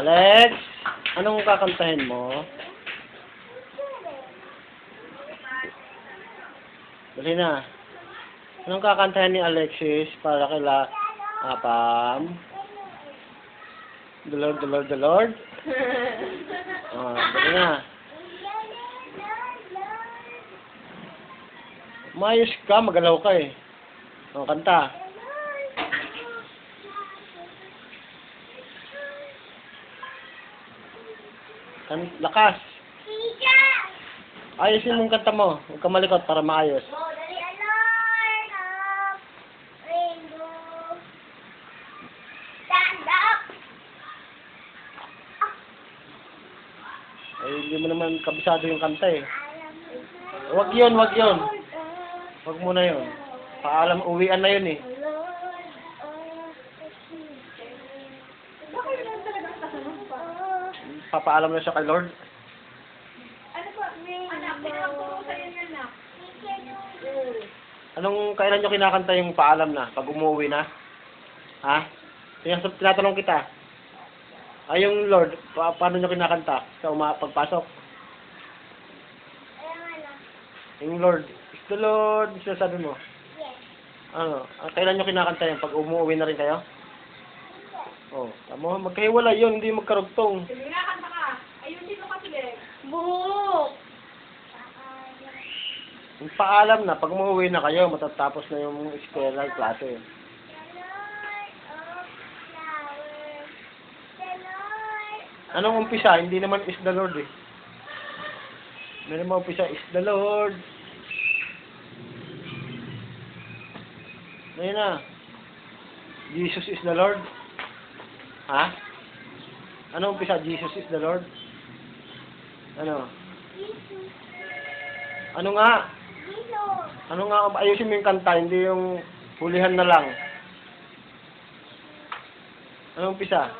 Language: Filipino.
Alex, anong kakantahin mo? Dali na. Anong kakantahin ni Alexis para kila Pam? The Lord, the Lord, the Lord? Dali na. Mayos ka, magalaw ka eh. Kanta. Lakas. Ayusin mong kanta mo. Huwag ka malikot para maayos. Ay, hindi mo naman kabisado yung kanta eh. Wag yun, wag yun. Wag mo na yun. Paalam, uwian na yun eh. Papaalam na siya kay Lord. Ano po? Anak, pinagpuro sa'yo niya na. Anong, kailan nyo kinakanta yung paalam na? Pag umuwi na? Ha? Tinatanong kita. Ay, yung Lord, paano nyo kinakanta? Sa pagpasok? Yung Lord, is the Lord, sinasabi mo? Yes. Ano? Kailan nyo kinakanta yan? Pag umuwi na rin kayo? Oh, tamo, magkahiwala yun, hindi magkarugtong. Kinakanta ka. Ayusin mo kasi, Bek. Buhok! Yung paalam na, pag umuwi na kayo, matatapos na yung eskwela, klase. Anong umpisa? Hindi naman is the Lord eh. Meron mo umpisa, is the Lord. Ayun na. Jesus is the Lord. Ha? Ano umpisa? Jesus is the Lord? Ano? Ano nga? Ano nga? Ayusin mo yung kanta, hindi yung hulihan na lang. Ano umpisa?